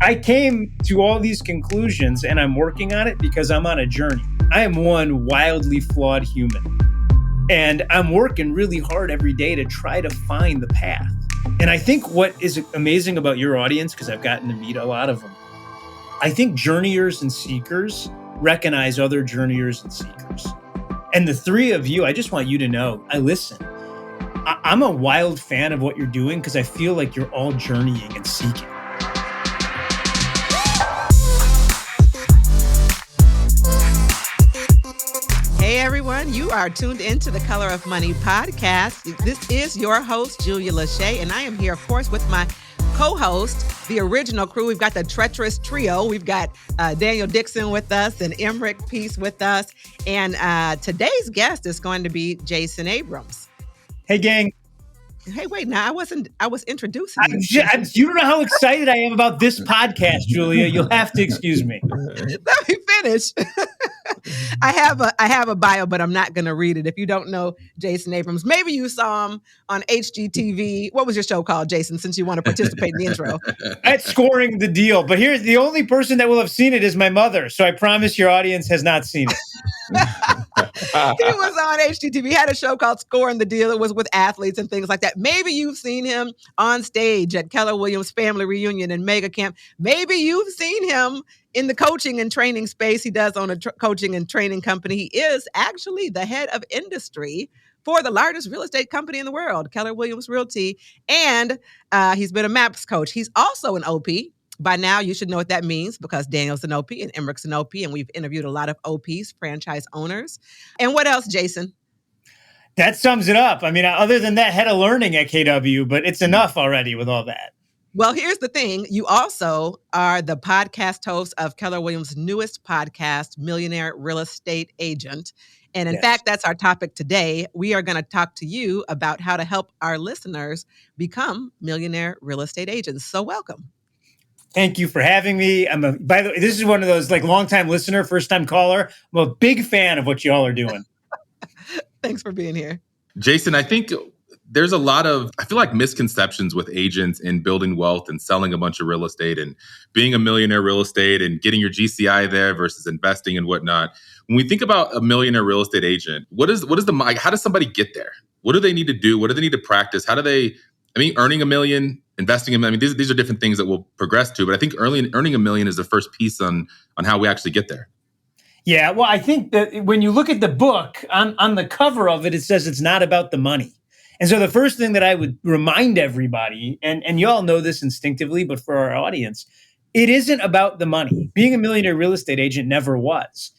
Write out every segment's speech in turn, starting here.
I came to all these conclusions and I'm working on it because I'm on a journey. I am one wildly flawed human. And I'm working really hard every day to try to find the path. And I think what is amazing about your audience, because I've gotten to meet a lot of them, I think journeyers and seekers recognize other journeyers and seekers. And the three of you, I just want you to know, I listen. I'm a wild fan of what you're doing because I feel like you're all journeying and seeking. Hey everyone, you are tuned into the Color of Money podcast. This is your host, Julia Lachey, and I am here, of course, with my co-host, the original crew. We've got the treacherous trio. We've got Daniel Dixon with us and Emmerich Peace with us. And today's guest is going to be Jason Abrams. Hey, gang. Hey, wait, now I was introducing you. You don't know how excited I am about this podcast, Julia. You'll have to excuse me. Let me finish. I have a bio, but I'm not going to read it. If you don't know Jason Abrams, maybe you saw him on HGTV. What was your show called, Jason, since you want to participate in the intro? That's Scoring the Deal. But here's the only person that will have seen it is my mother. So I promise your audience has not seen it. He was on HGTV. He had a show called Scoring the Deal. It was with athletes and things like that. Maybe you've seen him on stage at Keller Williams Family Reunion and Mega Camp. Maybe you've seen him in the coaching and training space. He does own a coaching and training company. He is actually the head of industry for the largest real estate company in the world, Keller Williams Realty. And he's been a MAPS coach. He's also an OP. By now, you should know what that means because Daniel's an OP and Emmerich's an OP, and we've interviewed a lot of OPs, franchise owners. And what else, Jason? That sums it up. I mean, other than that, head of learning at KW, but it's enough already with all that. Well, here's the thing. You also are the podcast host of Keller Williams' newest podcast, Millionaire Real Estate Agent. And in fact, that's our topic today. We are going to talk to you about how to help our listeners become millionaire real estate agents. So welcome. Thank you for having me. By the way, this is one of those like longtime listener, first time caller. I'm a big fan of what y'all are doing. Thanks for being here. Jason, I think there's a lot of, I feel like misconceptions with agents in building wealth and selling a bunch of real estate and being a millionaire real estate and getting your GCI there versus investing and whatnot. When we think about a millionaire real estate agent, how does somebody get there? What do they need to do? What do they need to practice? Earning $1 million, investing $1 million, these are different things that we'll progress to, but I think earning $1 million is the first piece on how we actually get there. Yeah, well, I think that when you look at the book, on the cover of it, it says it's not about the money. And so the first thing that I would remind everybody, and you all know this instinctively, but for our audience, it isn't about the money. Being a millionaire real estate agent never was.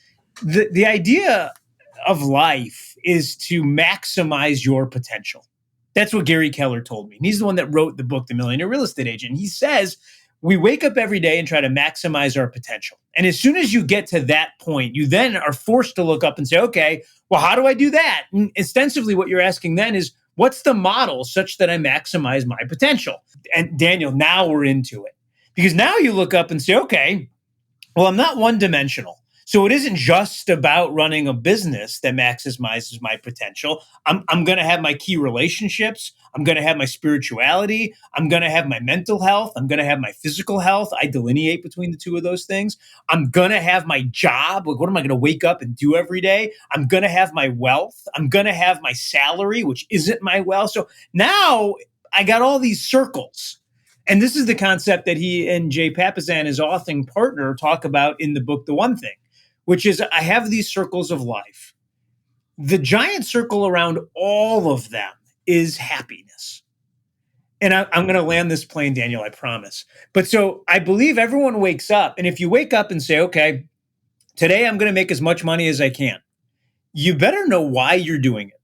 The idea of life is to maximize your potential. That's what Gary Keller told me. And he's the one that wrote the book, The Millionaire Real Estate Agent. He says, we wake up every day and try to maximize our potential. And as soon as you get to that point, you then are forced to look up and say, okay, well, how do I do that? And ostensibly what you're asking then is, what's the model such that I maximize my potential? And Daniel, now we're into it. Because now you look up and say, okay, well, I'm not one-dimensional. So it isn't just about running a business that maximizes my potential. I'm going to have my key relationships. I'm going to have my spirituality. I'm going to have my mental health. I'm going to have my physical health. I delineate between the two of those things. I'm going to have my job. Like, what am I going to wake up and do every day? I'm going to have my wealth. I'm going to have my salary, which isn't my wealth. So now I got all these circles. And this is the concept that he and Jay Papasan, his authoring partner, talk about in the book, The One Thing, which is I have these circles of life. The giant circle around all of them is happiness. And I'm going to land this plane, Daniel, I promise. But so I believe everyone wakes up. And if you wake up and say, okay, today I'm going to make as much money as I can, you better know why you're doing it.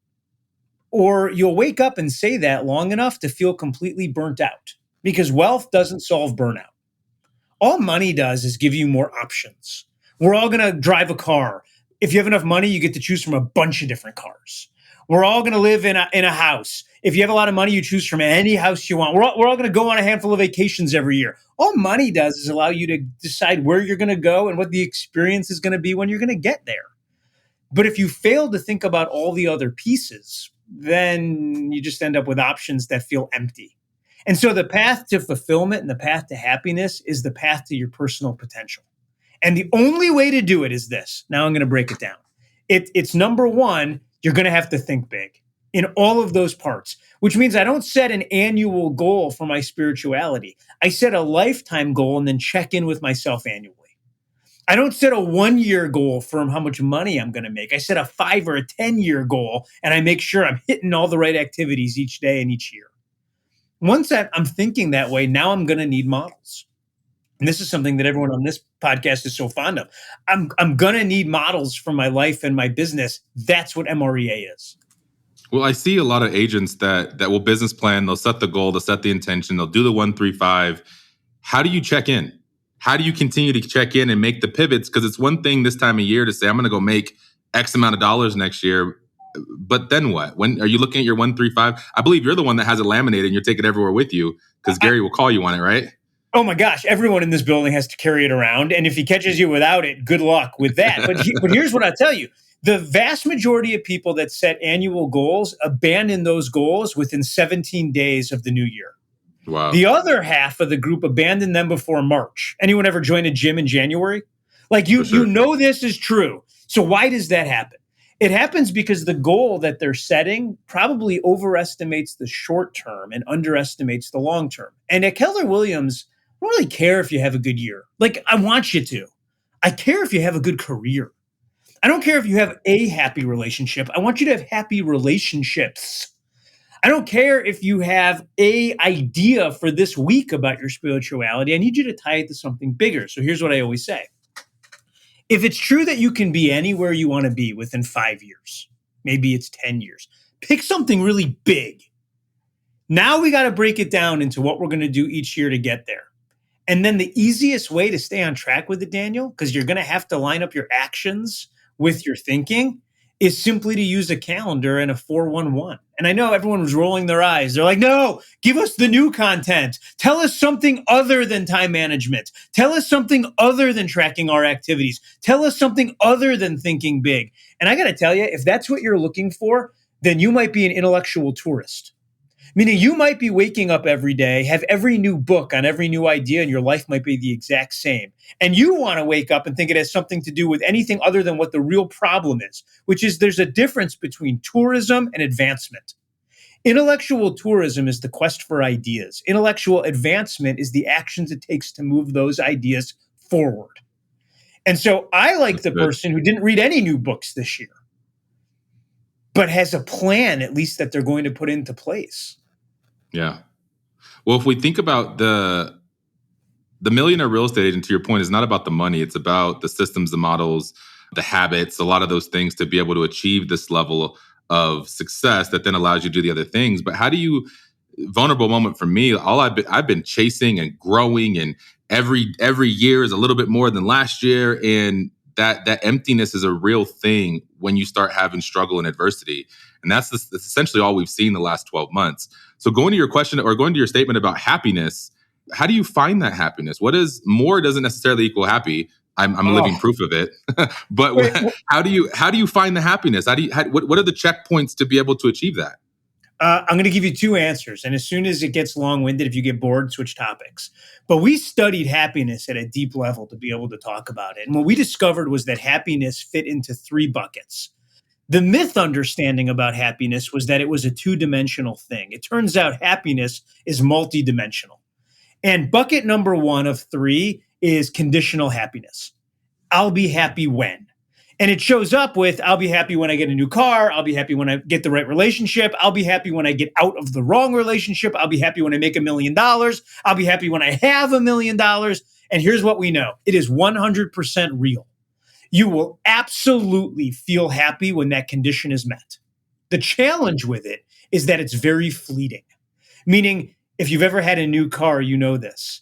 Or you'll wake up and say that long enough to feel completely burnt out because wealth doesn't solve burnout. All money does is give you more options. We're all going to drive a car. If you have enough money, you get to choose from a bunch of different cars. We're all going to live in a house. If you have a lot of money, you choose from any house you want. We're all going to go on a handful of vacations every year. All money does is allow you to decide where you're going to go and what the experience is going to be when you're going to get there. But if you fail to think about all the other pieces, then you just end up with options that feel empty. And so the path to fulfillment and the path to happiness is the path to your personal potential. And the only way to do it is this. Now I'm going to break it down. It's number one, you're going to have to think big in all of those parts, which means I don't set an annual goal for my spirituality. I set a lifetime goal and then check in with myself annually. I don't set a 1-year goal for how much money I'm going to make. I set a 5 or a 10-year goal, and I make sure I'm hitting all the right activities each day and each year. Once I'm thinking that way, now I'm going to need models. And this is something that everyone on this podcast is so fond of. I'm going to need models for my life and my business. That's what MREA is. Well, I see a lot of agents that will business plan. They'll set the goal, they'll set the intention, they'll do the 1, 3, 5. How do you check in? How do you continue to check in and make the pivots? Because it's one thing this time of year to say, I'm going to go make X amount of dollars next year. But then what? When are you looking at your 1, 3, 5? I believe you're the one that has it laminated and you're taking it everywhere with you because Gary will call you on it, right? Oh my gosh, everyone in this building has to carry it around. And if he catches you without it, good luck with that. But here's what I tell you. The vast majority of people that set annual goals abandon those goals within 17 days of the new year. Wow. The other half of the group abandoned them before March. Anyone ever join a gym in January? Like you know this is true. So why does that happen? It happens because the goal that they're setting probably overestimates the short term and underestimates the long term. And at Keller Williams, I don't really care if you have a good year. Like, I want you to. I care if you have a good career. I don't care if you have a happy relationship. I want you to have happy relationships. I don't care if you have a idea for this week about your spirituality. I need you to tie it to something bigger. So here's what I always say. If it's true that you can be anywhere you want to be within 5 years, maybe it's 10 years, pick something really big. Now we got to break it down into what we're going to do each year to get there. And then the easiest way to stay on track with it, Daniel, because you're going to have to line up your actions with your thinking, is simply to use a calendar and a 411. And I know everyone was rolling their eyes. They're like, no, give us the new content. Tell us something other than time management. Tell us something other than tracking our activities. Tell us something other than thinking big. And I got to tell you, if that's what you're looking for, then you might be an intellectual tourist. Meaning you might be waking up every day, have every new book on every new idea, and your life might be the exact same. And you want to wake up and think it has something to do with anything other than what the real problem is, which is there's a difference between tourism and advancement. Intellectual tourism is the quest for ideas. Intellectual advancement is the actions it takes to move those ideas forward. And so I like the person who didn't read any new books this year, but has a plan, at least, that they're going to put into place. Yeah. Well, if we think about the millionaire real estate agent, to your point, is not about the money. It's about the systems, the models, the habits, a lot of those things to be able to achieve this level of success that then allows you to do the other things. But how do you, vulnerable moment for me, I've been chasing and growing, and every year is a little bit more than last year. And that emptiness is a real thing when you start having struggle and adversity. And that's essentially all we've seen the last 12 months. So going to your question, or going to your statement about happiness, how do you find that happiness? What is more doesn't necessarily equal happy. I'm living proof of it. But how do you find the happiness? What are the checkpoints to be able to achieve that? I'm going to give you two answers. And as soon as it gets long-winded, if you get bored, switch topics. But we studied happiness at a deep level to be able to talk about it. And what we discovered was that happiness fit into 3 buckets. The myth understanding about happiness was that it was a 2-dimensional thing. It turns out happiness is multidimensional. And bucket number 1 of 3 is conditional happiness. I'll be happy when. And it shows up with, I'll be happy when I get a new car. I'll be happy when I get the right relationship. I'll be happy when I get out of the wrong relationship. I'll be happy when I make $1 million. I'll be happy when I have $1 million. And here's what we know. It is 100% real. You will absolutely feel happy when that condition is met. The challenge with it is that it's very fleeting. Meaning, if you've ever had a new car, you know this.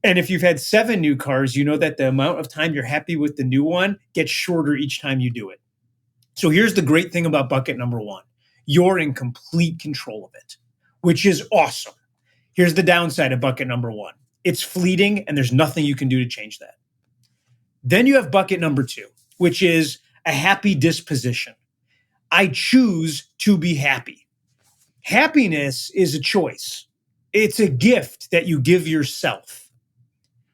And if you've had 7 new cars, you know that the amount of time you're happy with the new one gets shorter each time you do it. So here's the great thing about bucket number 1. You're in complete control of it, which is awesome. Here's the downside of bucket number 1. It's fleeting and there's nothing you can do to change that. Then you have bucket number 2, which is a happy disposition. I choose to be happy. Happiness is a choice. It's a gift that you give yourself.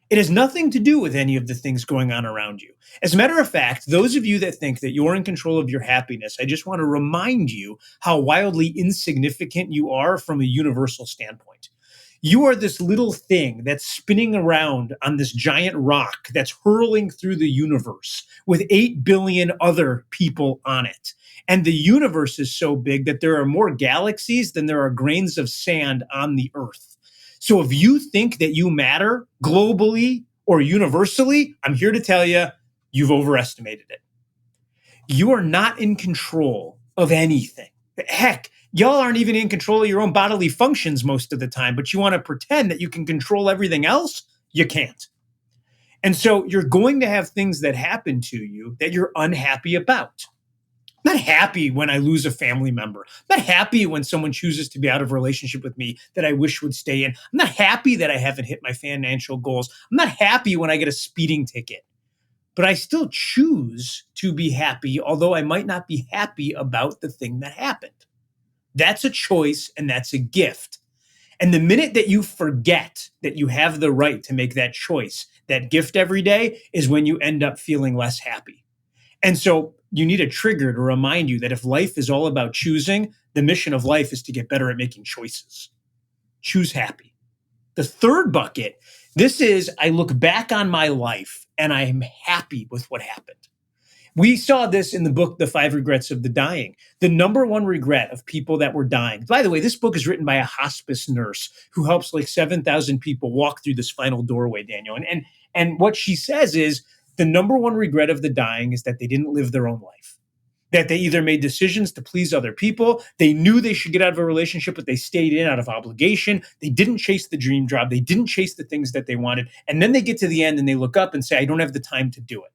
It has nothing to do with any of the things going on around you. As a matter of fact, those of you that think that you're in control of your happiness, I just want to remind you how wildly insignificant you are from a universal standpoint. You are this little thing that's spinning around on this giant rock that's hurling through the universe with 8 billion other people on it. And the universe is so big that there are more galaxies than there are grains of sand on the earth. So if you think that you matter globally or universally, I'm here to tell you, you've overestimated it. You are not in control of anything. Heck, y'all aren't even in control of your own bodily functions most of the time, but you want to pretend that you can control everything else? You can't. And so you're going to have things that happen to you that you're unhappy about. I'm not happy when I lose a family member. I'm not happy when someone chooses to be out of a relationship with me that I wish would stay in. I'm not happy that I haven't hit my financial goals. I'm not happy when I get a speeding ticket. But I still choose to be happy, although I might not be happy about the thing that happened. That's a choice and that's a gift. And the minute that you forget that you have the right to make that choice, that gift every day, is when you end up feeling less happy. And so you need a trigger to remind you that if life is all about choosing, the mission of life is to get better at making choices. Choose happy. The third bucket, this is, I look back on my life and I am happy with what happened. We saw this in the book, The 5 Regrets of the Dying. The number one regret of people that were dying. By the way, this book is written by a hospice nurse who helps like 7,000 people walk through this final doorway, Daniel. And what she says is the number one regret of the dying is that they didn't live their own life. That they either made decisions to please other people, they knew they should get out of a relationship, but they stayed in out of obligation. They didn't chase the dream job. They didn't chase the things that they wanted. And then they get to the end and they look up and say, I don't have the time to do it.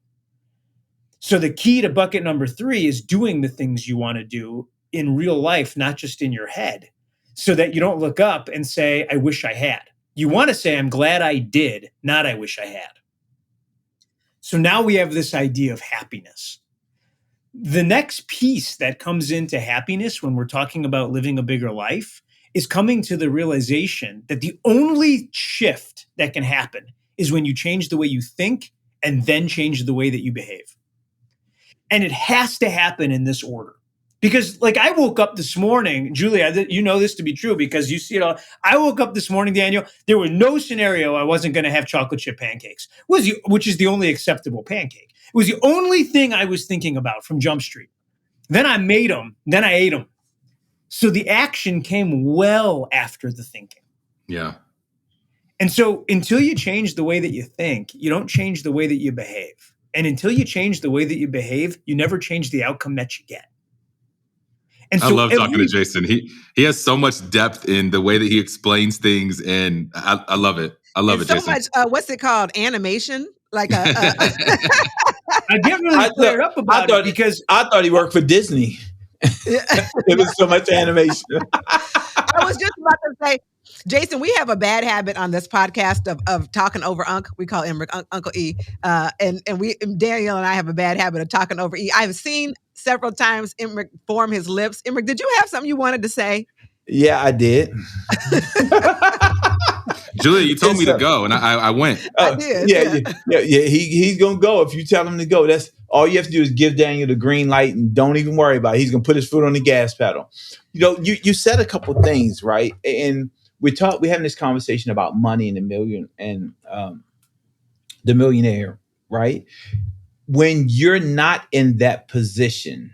So the key to bucket number 3 is doing the things you want to do in real life, not just in your head, so that you don't look up and say, I wish I had. You want to say, I'm glad I did, not I wish I had. So now we have this idea of happiness. The next piece that comes into happiness when we're talking about living a bigger life is coming to the realization that the only shift that can happen is when you change the way you think and then change the way that you behave. And it has to happen in this order. Because like I woke up this morning, Julia, you know this to be true because you see it all. I woke up this morning, Daniel, there was no scenario I wasn't going to have chocolate chip pancakes, which is the only acceptable pancake. It was the only thing I was thinking about from Jump Street. Then I made them, then I ate them. So the action came well after the thinking. Yeah. And so until you change the way that you think, you don't change the way that you behave. And until you change the way that you behave, you never change the outcome that you get. And so I love talking to Jason. He has so much depth in the way that he explains things, and I love it. I love it, so Jason. much, what's it called? Animation? Like I get really flared up about it because I thought he worked for Disney. It was so much animation. I was just about to say, Jason, we have a bad habit on this podcast of talking over Unc. We call him Uncle E. And Daniel and I have a bad habit of talking over E. I've seen several times Emmerich form his lips. Emmerich, did you have something you wanted to say? Yeah, I did. Julia, you told me to go, and I went. I did. Yeah. He's gonna go if you tell him to go. That's all you have to do is give Daniel the green light, and don't even worry about it. He's gonna put his foot on the gas pedal. You know, you said a couple things, right? And we're having this conversation about money and the millionaire, right? When you're not in that position,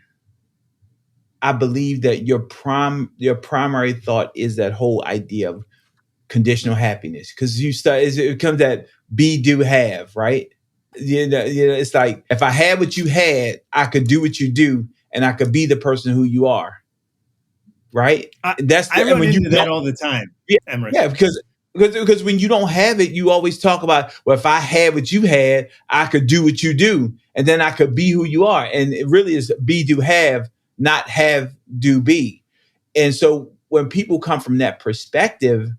I believe that your primary thought is that whole idea of conditional happiness, because it comes that be, do, have, right? It's like if I had what you had, I could do what you do, and I could be the person who you are, right? I run into that all the time. Yeah, because when you don't have it, you always talk about, well, if I had what you had, I could do what you do, and then I could be who you are. And it really is be, do, have, not have, do, be. And so when people come from that perspective,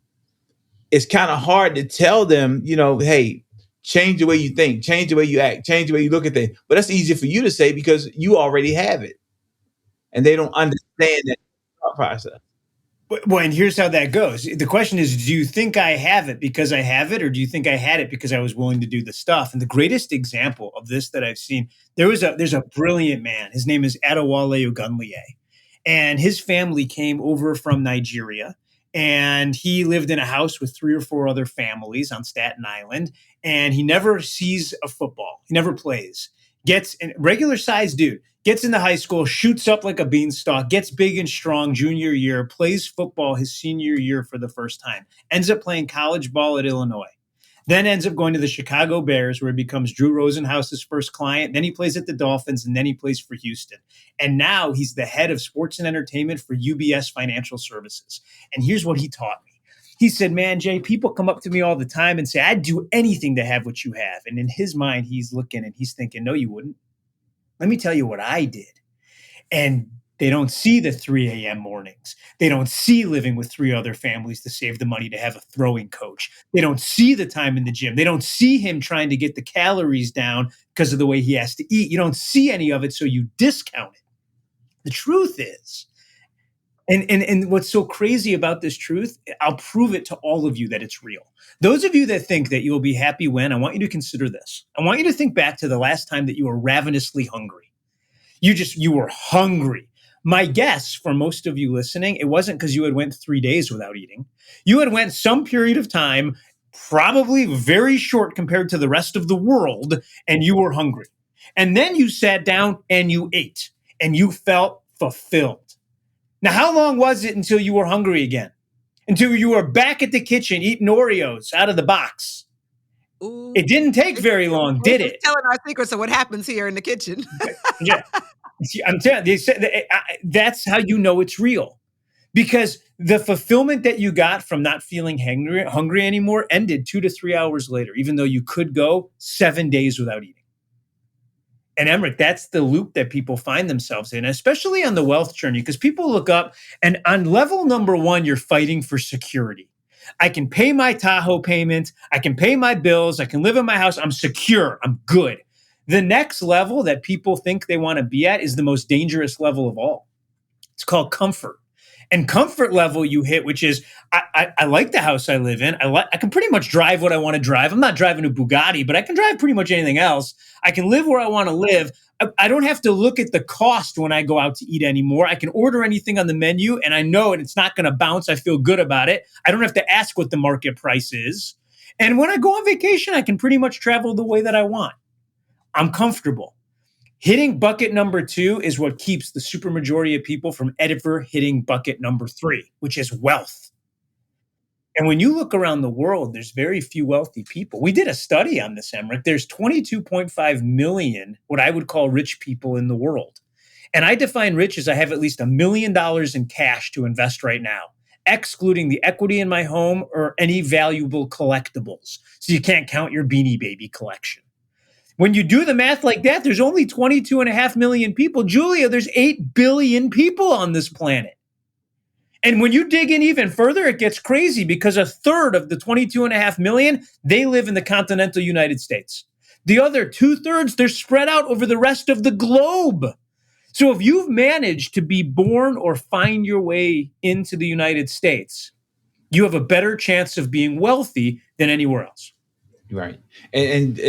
it's kind of hard to tell them, hey, change the way you think, change the way you act, change the way you look at things. But that's easy for you to say because you already have it. And they don't understand that process. Well, and here's how that goes. The question is, do you think I have it because I have it, or do you think I had it because I was willing to do the stuff? And the greatest example of this that I've seen, there's a brilliant man. His name is Adewale Ogunleye, and his family came over from Nigeria, and he lived in a house with 3 or 4 other families on Staten Island, and he never sees a football. He never plays. Gets a regular sized dude. Gets into high school, shoots up like a beanstalk, gets big and strong junior year, plays football his senior year for the first time, ends up playing college ball at Illinois, then ends up going to the Chicago Bears, where he becomes Drew Rosenhaus's first client. Then he plays at the Dolphins, and then he plays for Houston. And now he's the head of sports and entertainment for UBS Financial Services. And here's what he taught me. He said, man, Jay, people come up to me all the time and say, I'd do anything to have what you have. And in his mind, he's looking and he's thinking, no, you wouldn't. Let me tell you what I did. And they don't see the 3 a.m. mornings. They don't see living with 3 other families to save the money to have a throwing coach. They don't see the time in the gym. They don't see him trying to get the calories down because of the way he has to eat. You don't see any of it, so you discount it. The truth is, and what's so crazy about this truth, I'll prove it to all of you that it's real. Those of you that think that you'll be happy when, I want you to consider this. I want you to think back to the last time that you were ravenously hungry. You were hungry. My guess for most of you listening, it wasn't because you had went 3 days without eating. You had went some period of time, probably very short compared to the rest of the world, and you were hungry. And then you sat down and you ate, and you felt fulfilled. Now, how long was it until you were hungry again? Until you were back at the kitchen eating Oreos out of the box? Ooh. It didn't take very long, did it? Telling our secrets of what happens here in the kitchen. Yeah. I'm telling you, that's how you know it's real. Because the fulfillment that you got from not feeling hungry anymore ended 2 to 3 hours later, even though you could go 7 days without eating. And Emmerich, that's the loop that people find themselves in, especially on the wealth journey, because people look up and on level number 1, you're fighting for security. I can pay my Tahoe payment. I can pay my bills. I can live in my house. I'm secure. I'm good. The next level that people think they want to be at is the most dangerous level of all. It's called comfort. And comfort level you hit, which is, I like the house I live in. I can pretty much drive what I want to drive. I'm not driving a Bugatti, but I can drive pretty much anything else. I can live where I want to live. I don't have to look at the cost when I go out to eat anymore. I can order anything on the menu, and I know it's not going to bounce. I feel good about it. I don't have to ask what the market price is. And when I go on vacation, I can pretty much travel the way that I want. I'm comfortable. Hitting bucket number 2 is what keeps the supermajority of people from ever hitting bucket number 3, which is wealth. And when you look around the world, there's very few wealthy people. We did a study on this, Emmerich. There's 22.5 million, what I would call rich people in the world. And I define rich as I have at least $1 million in cash to invest right now, excluding the equity in my home or any valuable collectibles. So you can't count your Beanie Baby collection. When you do the math like that, there's only 22.5 million people. Julia, there's 8 billion people on this planet. And when you dig in even further, it gets crazy because a third of the 22.5 million, they live in the continental United States. The other 2/3, they're spread out over the rest of the globe. So if you've managed to be born or find your way into the United States, you have a better chance of being wealthy than anywhere else. Right. And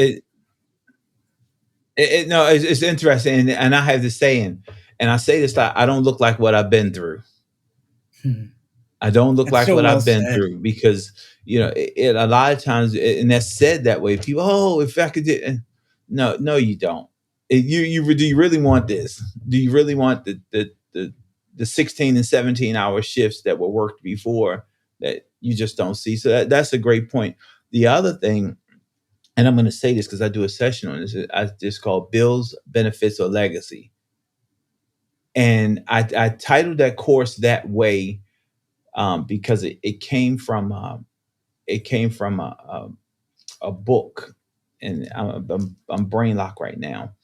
it's interesting. And I have this saying, and I say this, I don't look like what I've been through. I don't look like what I've been through because, it a lot of times, and that's said that way. People, if I could do, no, you don't. Do you really want this? Do you really want the 16 and 17 hour shifts that were worked before that you just don't see? So that's a great point. The other thing, and I'm going to say this because I do a session on this, it's called Bills, Benefits, or Legacy. And I titled that course that way because it came from a book, and I'm brain locked right now.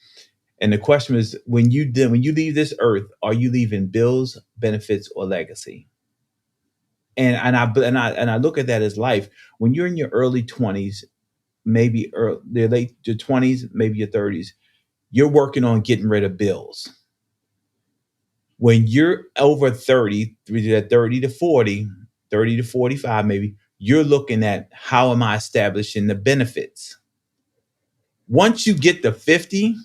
And the question is, when you leave this earth, are you leaving bills, benefits, or legacy? And I look at that as life. When you're in your early 20s, maybe your late your 20s, maybe your 30s, you're working on getting rid of bills. When you're over 30, 30 to 40, 30 to 45 maybe, you're looking at how am I establishing the benefits. Once you get to 50,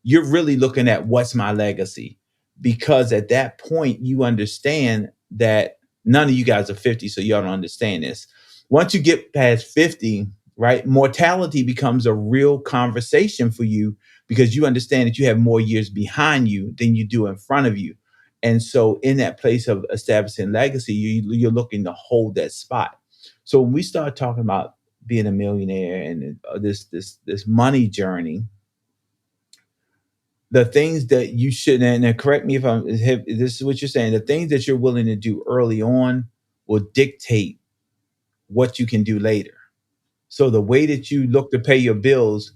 you're really looking at what's my legacy. Because at that point, you understand that none of you guys are 50, so y'all don't understand this. Once you get past 50, right, mortality becomes a real conversation for you because you understand that you have more years behind you than you do in front of you. And so in that place of establishing legacy, you're looking to hold that spot. So when we start talking about being a millionaire and this money journey, the things that you shouldn't, and correct me if this is what you're saying, the things that you're willing to do early on will dictate what you can do later. So the way that you look to pay your bills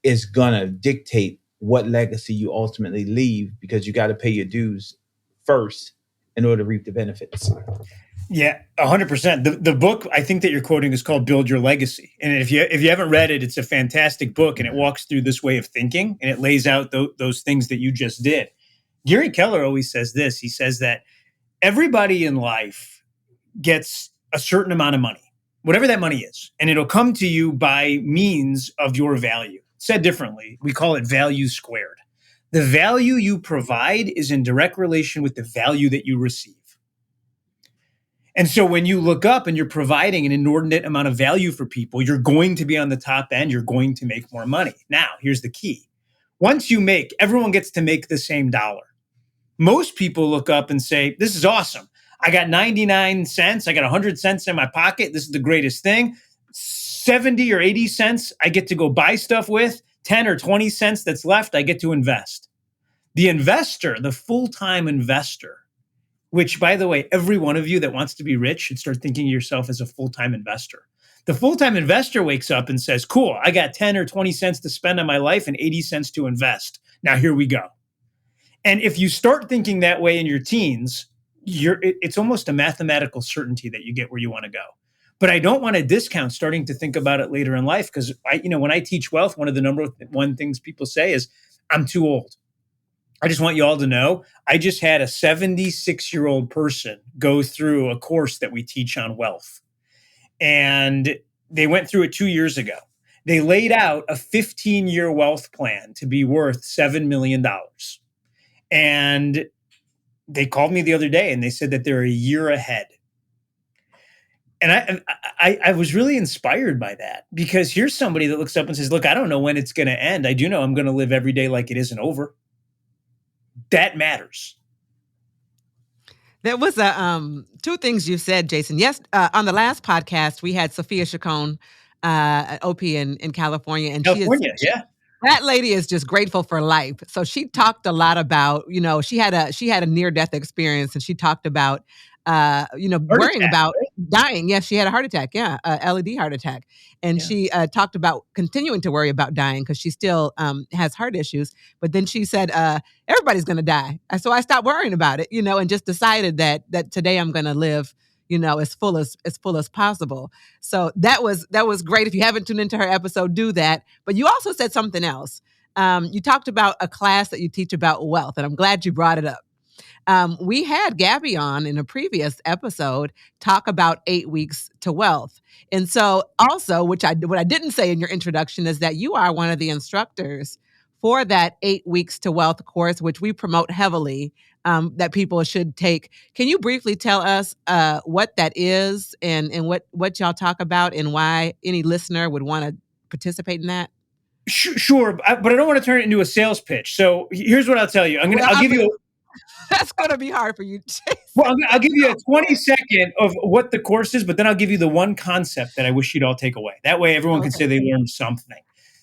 is gonna dictate what legacy you ultimately leave, because you got to pay your dues first in order to reap the benefits. Yeah, 100%. The book I think that you're quoting is called Build Your Legacy. And if you haven't read it, it's a fantastic book, and it walks through this way of thinking, and it lays out those things that you just did. Gary Keller always says this. He says that everybody in life gets a certain amount of money, whatever that money is, and it'll come to you by means of your value. Said differently, we call it value squared. The value you provide is in direct relation with the value that you receive. And so when you look up and you're providing an inordinate amount of value for people, you're going to be on the top end, you're going to make more money. Now, here's the key. Once you make, everyone gets to make the same dollar. Most people look up and say, this is awesome. I got 99 cents. I got 100 cents in my pocket. This is the greatest thing. 70 or 80 cents I get to go buy stuff with. 10 or 20 cents that's left, I get to invest. The investor, the full-time investor, which, by the way, every one of you that wants to be rich should start thinking of yourself as a full-time investor. The full-time investor wakes up and says, cool, I got 10 or 20 cents to spend on my life and 80 cents to invest. Now here we go. And if you start thinking that way in your teens, it's almost a mathematical certainty that you get where you want to go. But I don't want to discount starting to think about it later in life, because when I teach wealth, one of the number one things people say is, I'm too old. I just want you all to know, I just had a 76-year-old person go through a course that we teach on wealth. And they went through it 2 years ago. They laid out a 15-year wealth plan to be worth $7 million. And they called me the other day and they said that they're a year ahead. And I was really inspired by that, because here's somebody that looks up and says, look, I don't know when it's going to end. I do know I'm going to live every day like it isn't over. That matters. There was two things you said, Jason. Yes, on the last podcast, we had Sophia Chacon, OP in California. And that lady is just grateful for life. So she talked a lot about, she had a near-death experience, and she talked about, worrying about dying. Yes, she had a heart attack. Yeah, a LED heart attack. And she talked about continuing to worry about dying because she still has heart issues. But then she said, everybody's going to die. So I stopped worrying about it, and just decided that today I'm going to live, as full as possible. So that was great. If you haven't tuned into her episode, do that. But you also said something else. You talked about a class that you teach about wealth, and I'm glad you brought it up. We had Gabby on in a previous episode talk about 8 weeks to wealth. And so also, what I didn't say in your introduction is that you are one of the instructors for that 8 weeks to wealth course, which we promote heavily, that people should take. Can you briefly tell us what that is and what y'all talk about and why any listener would want to participate in that? Sure, but I don't want to turn it into a sales pitch. So here's what I'll tell you. I'll give you That's going to be hard for you, Jason. Well, I'll give you a 20-second of what the course is, but then I'll give you the one concept that I wish you'd all take away. That way everyone can say they learned something.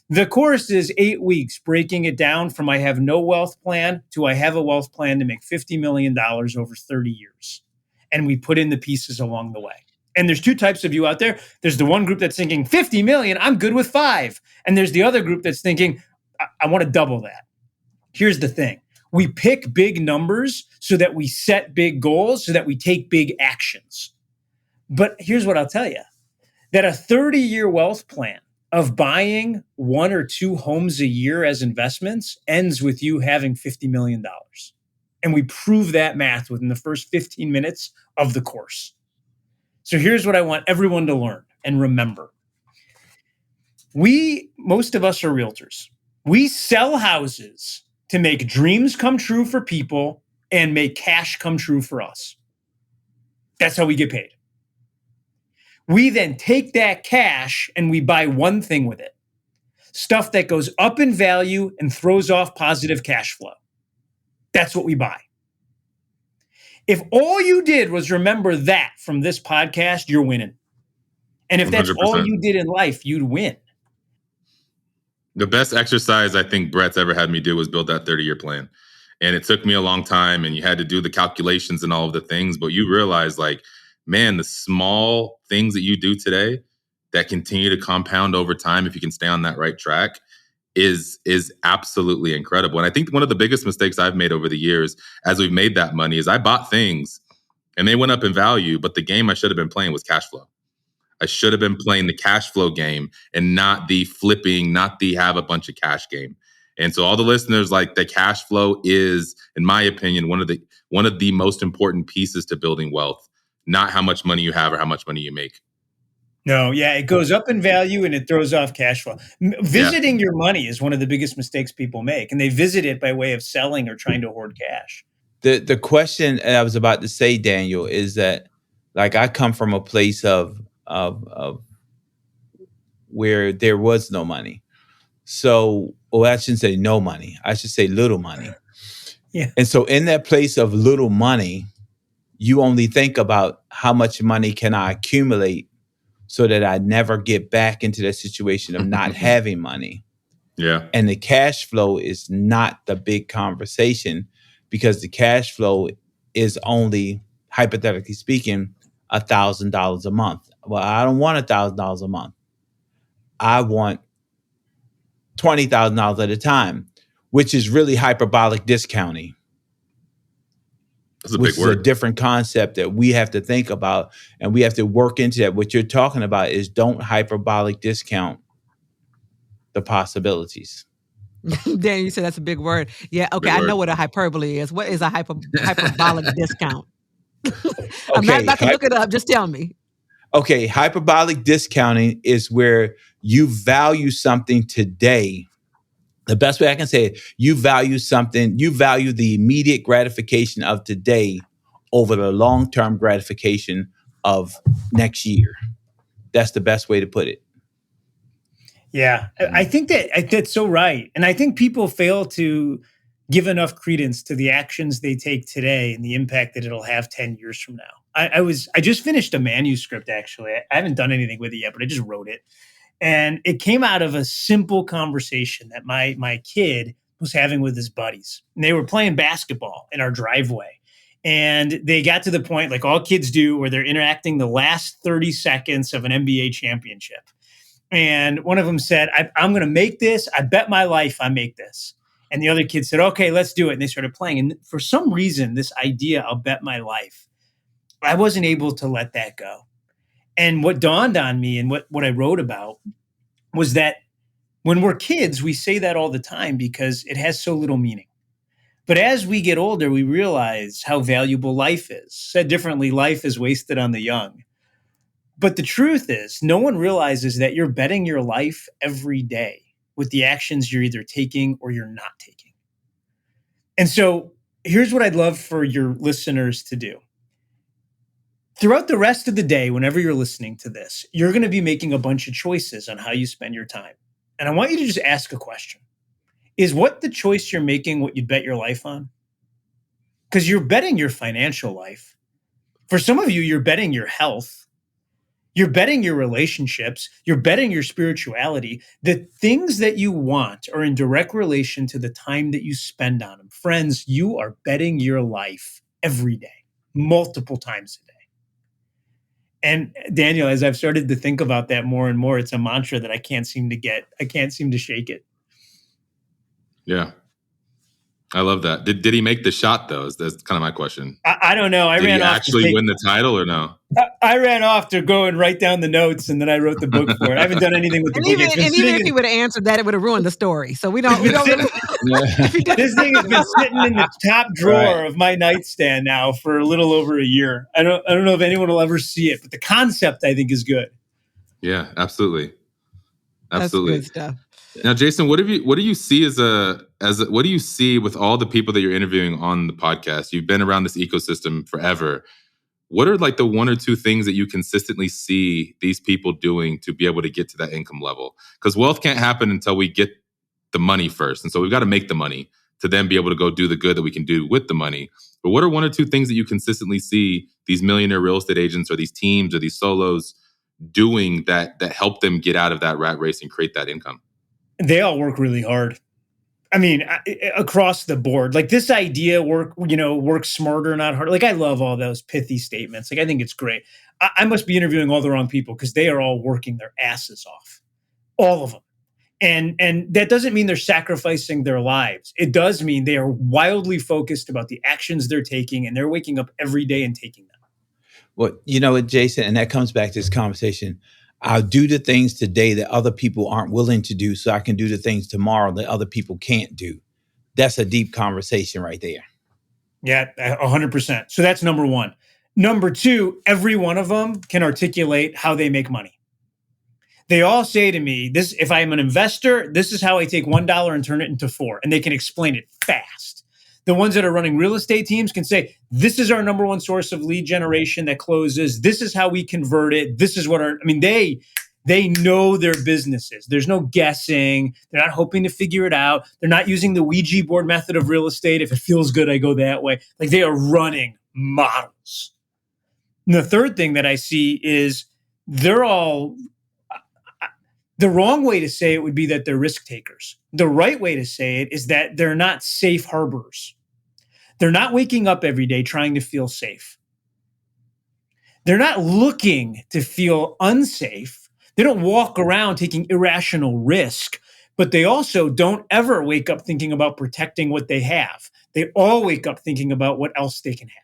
The course is 8 weeks, breaking it down from I have no wealth plan to I have a wealth plan to make $50 million over 30 years. And we put in the pieces along the way. And there's two types of you out there. There's the one group that's thinking 50 million, I'm good with 5. And there's the other group that's thinking, I want to double that. Here's the thing. We pick big numbers so that we set big goals, so that we take big actions. But here's what I'll tell you, that a 30-year wealth plan of buying 1 or 2 homes a year as investments ends with you having $50 million. And we prove that math within the first 15 minutes of the course. So here's what I want everyone to learn and remember. Most of us are realtors. We sell houses to make dreams come true for people and make cash come true for us. That's how we get paid. We then take that cash and we buy one thing with it. Stuff that goes up in value and throws off positive cash flow. That's what we buy. If all you did was remember that from this podcast, you're winning. And if that's 100%. all you did in life, you'd win. The best exercise I think Brett's ever had me do was build that 30-year plan. And it took me a long time, and you had to do the calculations and all of the things, but you realize, like, man, the small things that you do today that continue to compound over time, if you can stay on that right track, is absolutely incredible. And I think one of the biggest mistakes I've made over the years as we've made that money is I bought things and they went up in value, but the game I should have been playing was cash flow. I should have been playing the cash flow game and not the flipping, not the have a bunch of cash game. And so all the listeners, like, the cash flow is, in my opinion, one of the most important pieces to building wealth, not how much money you have or how much money you make. No, yeah, it goes up in value and it throws off cash flow. Visiting your money is one of the biggest mistakes people make, and they visit it by way of selling or trying to hoard cash. The question I was about to say, Daniel, is that, like, I come from a place of where there was no money. So, well, I shouldn't say no money. I should say little money. Yeah. And so in that place of little money, you only think about how much money can I accumulate so that I never get back into that situation of not having money. Yeah. And the cash flow is not the big conversation, because the cash flow is only, hypothetically speaking, $1,000 a month. Well, I don't want $1,000 a month. I want $20,000 at a time, which is really hyperbolic discounting. That's a which big word. is a different concept that we have to think about, and we have to work into that. What you're talking about is, don't hyperbolic discount the possibilities. Dan, you said that's a big word. Yeah, okay, Big I know word. what a hyperbole is. What is a hyperbolic discount? I'm Okay, not about to look it up. Just tell me. Okay, hyperbolic discounting is where you value something today. The best way I can say it, you value something, you value the immediate gratification of today over the long-term gratification of next year. That's the best way to put it. Yeah, I think that's so right. And I think people fail to give enough credence to the actions they take today and the impact that it'll have 10 years from now. I just finished a manuscript, actually. I haven't done anything with it yet, but I just wrote it. And it came out of a simple conversation that my kid was having with his buddies. And they were playing basketball in our driveway. And they got to the point, like all kids do, where they're interacting the last 30 seconds of an NBA championship. And one of them said, I'm going to make this. I bet my life I make this. And the other kid said, okay, let's do it. And they started playing. And for some reason, this idea, I'll bet my life, I wasn't able to let that go. And what dawned on me and what I wrote about was that when we're kids, we say that all the time because it has so little meaning. But as we get older, we realize how valuable life is. Said differently, life is wasted on the young. But the truth is, no one realizes that you're betting your life every day with the actions you're either taking or you're not taking. And so here's what I'd love for your listeners to do. Throughout the rest of the day, whenever you're listening to this, you're going to be making a bunch of choices on how you spend your time. And I want you to just ask a question. Is what the choice you're making what you'd bet your life on? Because you're betting your financial life. For some of you, you're betting your health. You're betting your relationships. You're betting your spirituality. The things that you want are in direct relation to the time that you spend on them. Friends, you are betting your life every day, multiple times a day. And Daniel, as I've started to think about that more and more, it's a mantra that I can't seem to shake it. Yeah. I love that. Did he make the shot though? That's kind of my question. I don't know. Did he actually win the title or no? I ran off to go and write down the notes, and then I wrote the book for it. I haven't done anything with the book. Even if he would have answered that, it would have ruined the story. So we don't. This thing has been sitting in the top drawer of my nightstand now for a little over a year. I don't know if anyone will ever see it, but the concept I think is good. Yeah, absolutely. That's good stuff. Now, Jason, what do you see what do you see with all the people that you're interviewing on the podcast? You've been around this ecosystem forever. What are like the one or two things that you consistently see these people doing to be able to get to that income level? Because wealth can't happen until we get the money first. And so we've got to make the money to then be able to go do the good that we can do with the money. But what are one or two things that you consistently see these millionaire real estate agents or these teams or these solos doing that help them get out of that rat race and create that income? They all work really hard. I mean, across the board, like this idea, work smarter, not harder. Like I love all those pithy statements. Like I think it's great. I must be interviewing all the wrong people because they are all working their asses off, all of them. And that doesn't mean they're sacrificing their lives. It does mean they are wildly focused about the actions they're taking, and they're waking up every day and taking them. Well, you know what, Jason, and that comes back to this conversation. I'll do the things today that other people aren't willing to do so I can do the things tomorrow that other people can't do. That's a deep conversation right there. Yeah, 100%. So that's number one. Number two, every one of them can articulate how they make money. They all say to me, "This, if I'm an investor, this is how I take $1 and turn it into $4." And they can explain it fast. The ones that are running real estate teams can say, "This is our number one source of lead generation that closes. This is how we convert it. This is what they know their businesses. There's no guessing. They're not hoping to figure it out. They're not using the Ouija board method of real estate. If it feels good, I go that way." Like they are running models. And the third thing that I see is they're all, the wrong way to say it would be that they're risk takers. The right way to say it is that they're not safe harbors. They're not waking up every day trying to feel safe. They're not looking to feel unsafe. They don't walk around taking irrational risk, but they also don't ever wake up thinking about protecting what they have. They all wake up thinking about what else they can have.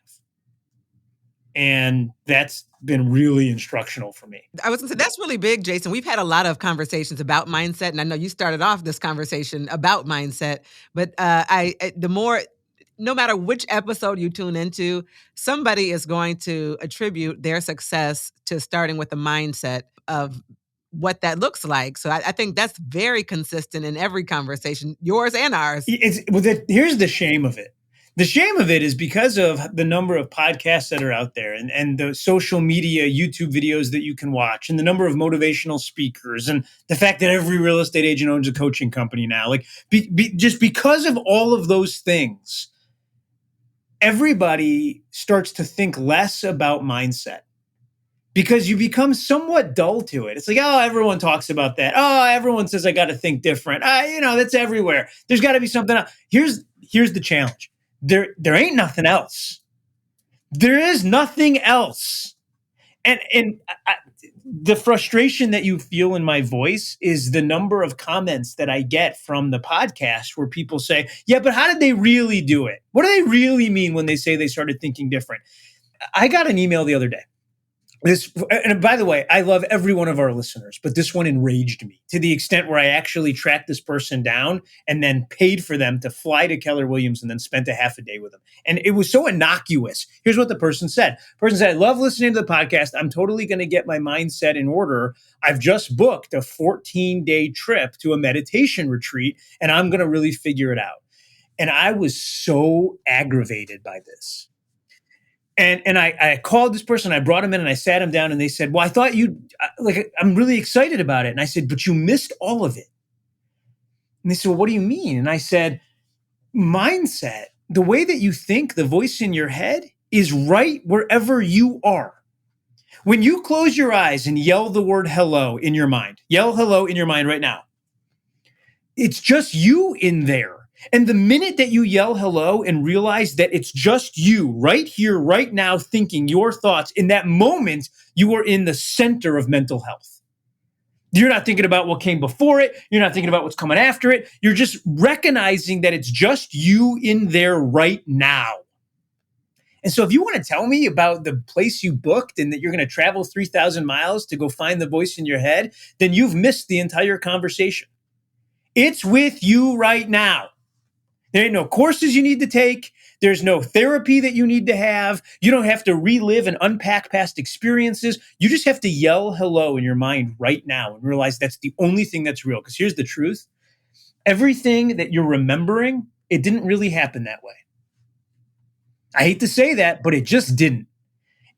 And that's been really instructional for me. I was going to say, that's really big, Jason. We've had a lot of conversations about mindset, and I know you started off this conversation about mindset, but no matter which episode you tune into, somebody is going to attribute their success to starting with the mindset of what that looks like. So I think that's very consistent in every conversation, yours and ours. Here's the shame of it. The shame of it is because of the number of podcasts that are out there and the social media YouTube videos that you can watch and the number of motivational speakers and the fact that every real estate agent owns a coaching company now. Like just because of all of those things, everybody starts to think less about mindset because you become somewhat dull to it. It's like, oh, everyone talks about that. Oh, everyone says I got to think different. That's everywhere. There's got to be something else. Here's the challenge. There ain't nothing else. There is nothing else. And the frustration that you feel in my voice is the number of comments that I get from the podcast where people say, yeah, but how did they really do it? What do they really mean when they say they started thinking different? I got an email the other day. And by the way, I love every one of our listeners, but this one enraged me to the extent where I actually tracked this person down and then paid for them to fly to Keller Williams and then spent a half a day with them. And it was so innocuous. Here's what the person said. The person said, I love listening to the podcast. I'm totally going to get my mindset in order. I've just booked a 14-day trip to a meditation retreat, and I'm going to really figure it out. And I was so aggravated by this. And I called this person, I brought him in and I sat him down and they said, well, I thought I'm really excited about it. And I said, but you missed all of it. And they said, well, what do you mean? And I said, mindset, the way that you think, the voice in your head is right wherever you are. When you close your eyes and yell the word hello in your mind, yell hello in your mind right now. It's just you in there. And the minute that you yell hello and realize that it's just you right here, right now, thinking your thoughts, in that moment, you are in the center of mental health. You're not thinking about what came before it. You're not thinking about what's coming after it. You're just recognizing that it's just you in there right now. And so if you want to tell me about the place you booked and that you're going to travel 3,000 miles to go find the voice in your head, then you've missed the entire conversation. It's with you right now. There ain't no courses you need to take. There's no therapy that you need to have. You don't have to relive and unpack past experiences. You just have to yell hello in your mind right now and realize that's the only thing that's real. Because here's the truth. Everything that you're remembering, it didn't really happen that way. I hate to say that, but it just didn't.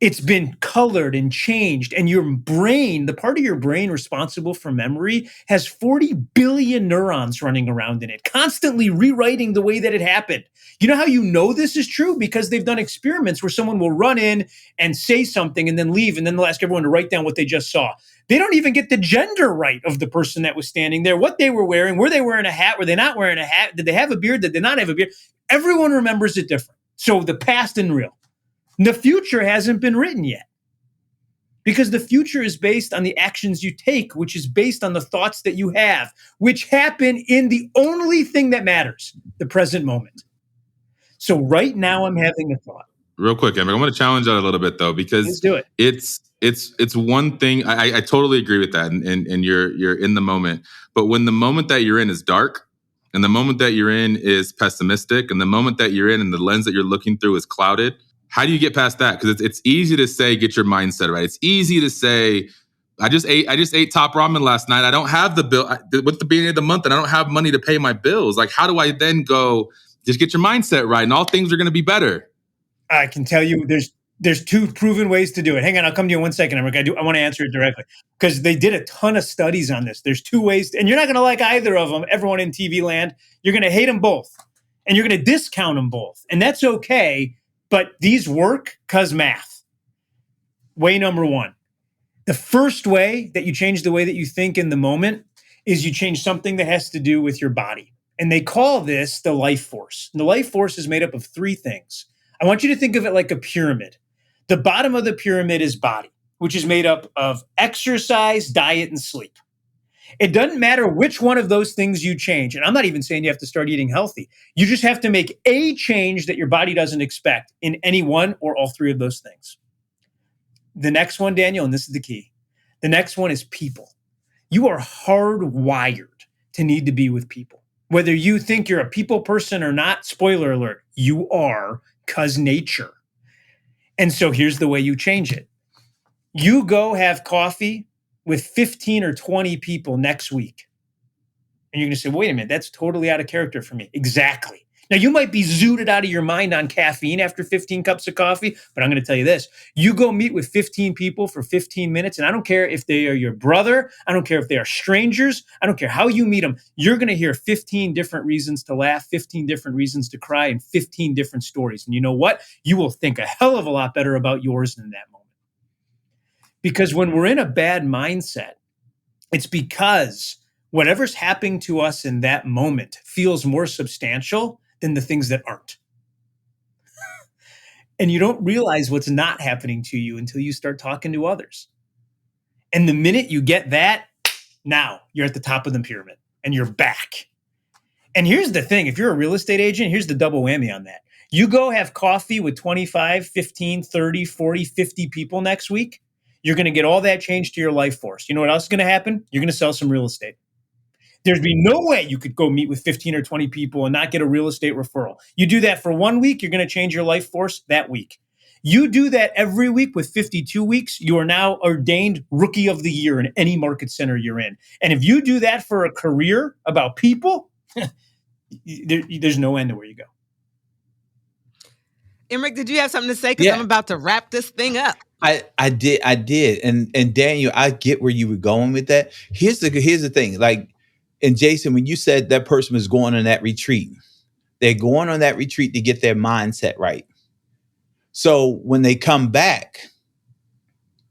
It's been colored and changed. And your brain, the part of your brain responsible for memory, has 40 billion neurons running around in it, constantly rewriting the way that it happened. You know how you know this is true? Because they've done experiments where someone will run in and say something and then leave, and then they'll ask everyone to write down what they just saw. They don't even get the gender right of the person that was standing there, what they were wearing, were they wearing a hat, were they not wearing a hat, did they have a beard, did they not have a beard? Everyone remembers it different. So the past and real. The future hasn't been written yet because the future is based on the actions you take, which is based on the thoughts that you have, which happen in the only thing that matters, the present moment. So right now I'm having a thought. Real quick, Emric, I want to challenge that a little bit though, because Let's do it. It's one thing. I totally agree with that, and you're in the moment. But when the moment that you're in is dark, and the moment that you're in is pessimistic, and the moment that you're in and the lens that you're looking through is clouded, how do you get past that? Because it's easy to say, get your mindset right. It's easy to say, I just ate top ramen last night. I don't have the bill with the beginning of the month, and I don't have money to pay my bills. Like, how do I then go, just get your mindset right, and all things are going to be better? I can tell you there's two proven ways to do it. Hang on, I'll come to you in 1 second, Emric. I want to answer it directly because they did a ton of studies on this. There's two ways, and you're not going to like either of them. Everyone in TV land, you're going to hate them both, and you're going to discount them both, and that's okay. But these work because math. Way number one. The first way that you change the way that you think in the moment is you change something that has to do with your body. And they call this the life force. And the life force is made up of three things. I want you to think of it like a pyramid. The bottom of the pyramid is body, which is made up of exercise, diet, and sleep. It doesn't matter which one of those things you change. And I'm not even saying you have to start eating healthy. You just have to make a change that your body doesn't expect in any one or all three of those things. The next one, Daniel, and this is the key. The next one is people. You are hardwired to need to be with people. Whether you think you're a people person or not, spoiler alert, you are, because nature. And so here's the way you change it. You go have coffee with 15 or 20 people next week. And you're going to say, wait a minute, that's totally out of character for me. Exactly. Now, you might be zooted out of your mind on caffeine after 15 cups of coffee, but I'm going to tell you this. You go meet with 15 people for 15 minutes, and I don't care if they are your brother. I don't care if they are strangers. I don't care how you meet them. You're going to hear 15 different reasons to laugh, 15 different reasons to cry, and 15 different stories. And you know what? You will think a hell of a lot better about yours in that moment. Because when we're in a bad mindset, it's because whatever's happening to us in that moment feels more substantial than the things that aren't. And you don't realize what's not happening to you until you start talking to others. And the minute you get that, now you're at the top of the pyramid and you're back. And here's the thing. If you're a real estate agent, here's the double whammy on that. You go have coffee with 25, 15, 30, 40, 50 people next week. You're going to get all that change to your life force. You know what else is going to happen? You're going to sell some real estate. There'd be no way you could go meet with 15 or 20 people and not get a real estate referral. You do that for 1 week, you're going to change your life force that week. You do that every week with 52 weeks, you are now ordained rookie of the year in any market center you're in. And if you do that for a career about people, there's no end to where you go. Emric, did you have something to say? Because I'm about to wrap this thing up. I did. And Daniel, I get where you were going with that. Here's the thing. Like, and Jason, when you said that person was going on that retreat, they're going on that retreat to get their mindset right. So when they come back,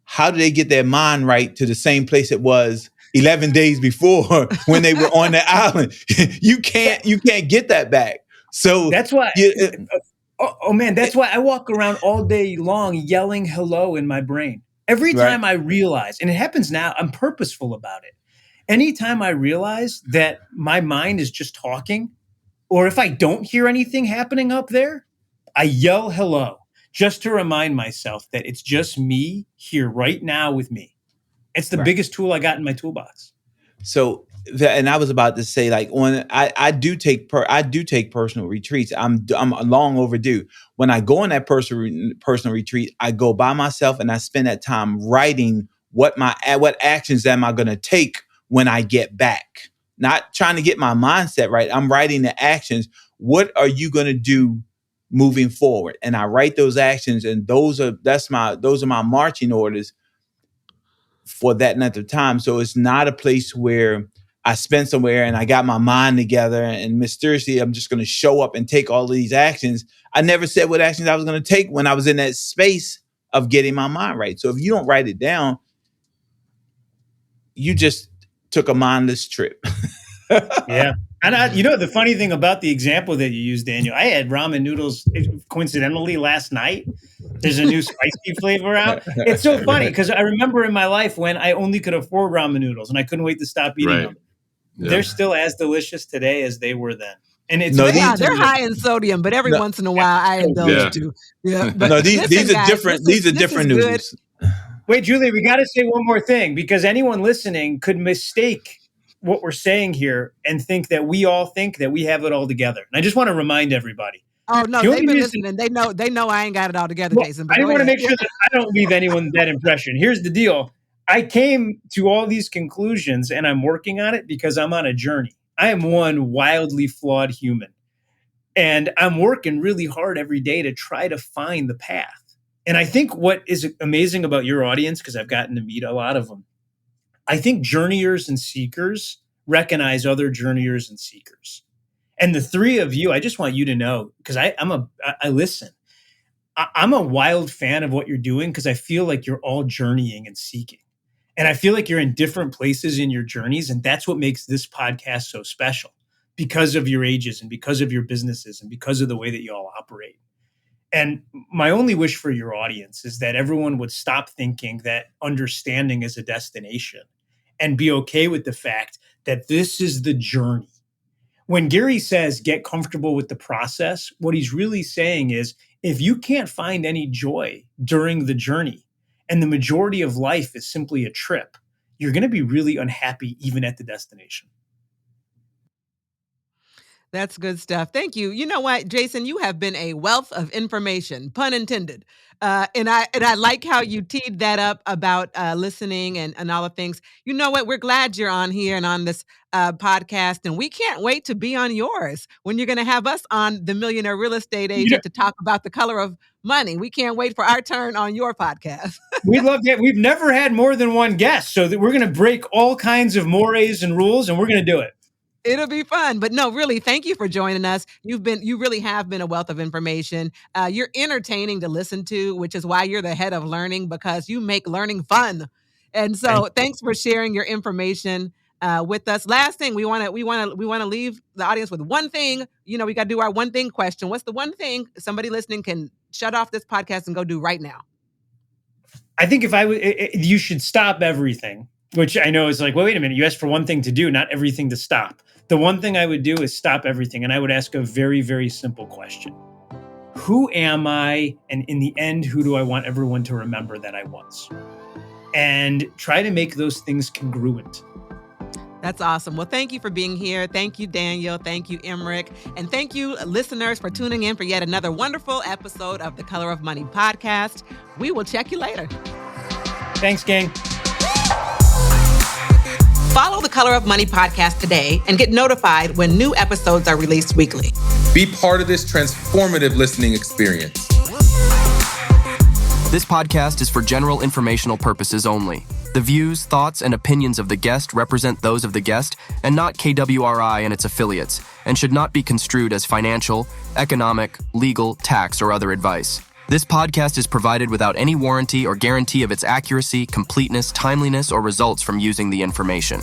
how do they get their mind right to the same place it was 11 days before when they were on the island? You can't get that back. So that's why. Oh man, that's why I walk around all day long yelling hello in my brain. Every time I realize, and it happens now, I'm purposeful about it. Anytime I realize that my mind is just talking, or if I don't hear anything happening up there, I yell hello just to remind myself that it's just me here right now with me. It's the biggest tool I got in my toolbox. So, and I was about to say, like, when I do take personal retreats, I'm long overdue. When I go on that personal retreat, I go by myself and I spend that time writing what actions am I going to take when I get back. Not trying to get my mindset right. I'm writing the actions. What are you going to do moving forward? And I write those actions, and those are my marching orders for that length of time. So it's not a place where I spend somewhere and I got my mind together and mysteriously I'm just going to show up and take all of these actions. I never said what actions I was going to take when I was in that space of getting my mind right. So if you don't write it down, you just took a mindless trip. Yeah. And the funny thing about the example that you used, Daniel, I had ramen noodles coincidentally last night. There's a new spicy flavor out. It's so funny because I remember in my life when I only could afford ramen noodles and I couldn't wait to stop eating them. Yeah. They're still as delicious today as they were then. And it's they're high in sodium, but every once in a while I indulge too. Yeah, but these are different. These are different noodles. Wait, Julie, we got to say one more thing because anyone listening could mistake what we're saying here and think that we all think that we have it all together. And I just want to remind everybody. Oh no, they've been listening. They know I ain't got it all together, Jason. I want to make sure that I don't leave anyone that impression. Here's the deal. I came to all these conclusions and I'm working on it because I'm on a journey. I am one wildly flawed human. And I'm working really hard every day to try to find the path. And I think what is amazing about your audience, because I've gotten to meet a lot of them, I think journeyers and seekers recognize other journeyers and seekers. And the three of you, I just want you to know, because I listen. I'm a wild fan of what you're doing because I feel like you're all journeying and seeking. And I feel like you're in different places in your journeys. And that's what makes this podcast so special because of your ages and because of your businesses and because of the way that you all operate. And my only wish for your audience is that everyone would stop thinking that understanding is a destination and be okay with the fact that this is the journey. When Gary says, get comfortable with the process, what he's really saying is, if you can't find any joy during the journey and the majority of life is simply a trip, you're going to be really unhappy even at the destination. That's good stuff. Thank you. You know what, Jason, you have been a wealth of information, pun intended. And I like how you teed that up about listening and all the things. You know what? We're glad you're on here and on this podcast, and we can't wait to be on yours when you're going to have us on the Millionaire Real Estate Agent to talk about the color of money. We can't wait for our turn on your podcast. We'd love to. We've never had more than one guest, so that we're going to break all kinds of mores and rules, and we're going to do it. It'll be fun. But no, really, thank you for joining us. You really have been a wealth of information. You're entertaining to listen to, which is why you're the head of learning, because you make learning fun. And so thanks for sharing your information with us. Last thing, we want to leave the audience with one thing. You know, we got to do our one thing question. What's the one thing somebody listening can shut off this podcast and go do right now? I think you should stop everything, which I know is like, well, wait a minute, you asked for one thing to do, not everything to stop. The one thing I would do is stop everything. And I would ask a very, very simple question. Who am I? And in the end, who do I want everyone to remember that I was? And try to make those things congruent. That's awesome. Well, thank you for being here. Thank you, Daniel. Thank you, Emmerich. And thank you, listeners, for tuning in for yet another wonderful episode of the Color of Money podcast. We will check you later. Thanks, gang. Follow the Color of Money podcast today and get notified when new episodes are released weekly. Be part of this transformative listening experience. This podcast is for general informational purposes only. The views, thoughts, and opinions of the guest represent those of the guest and not KWRI and its affiliates, and should not be construed as financial, economic, legal, tax, or other advice. This podcast is provided without any warranty or guarantee of its accuracy, completeness, timeliness, or results from using the information.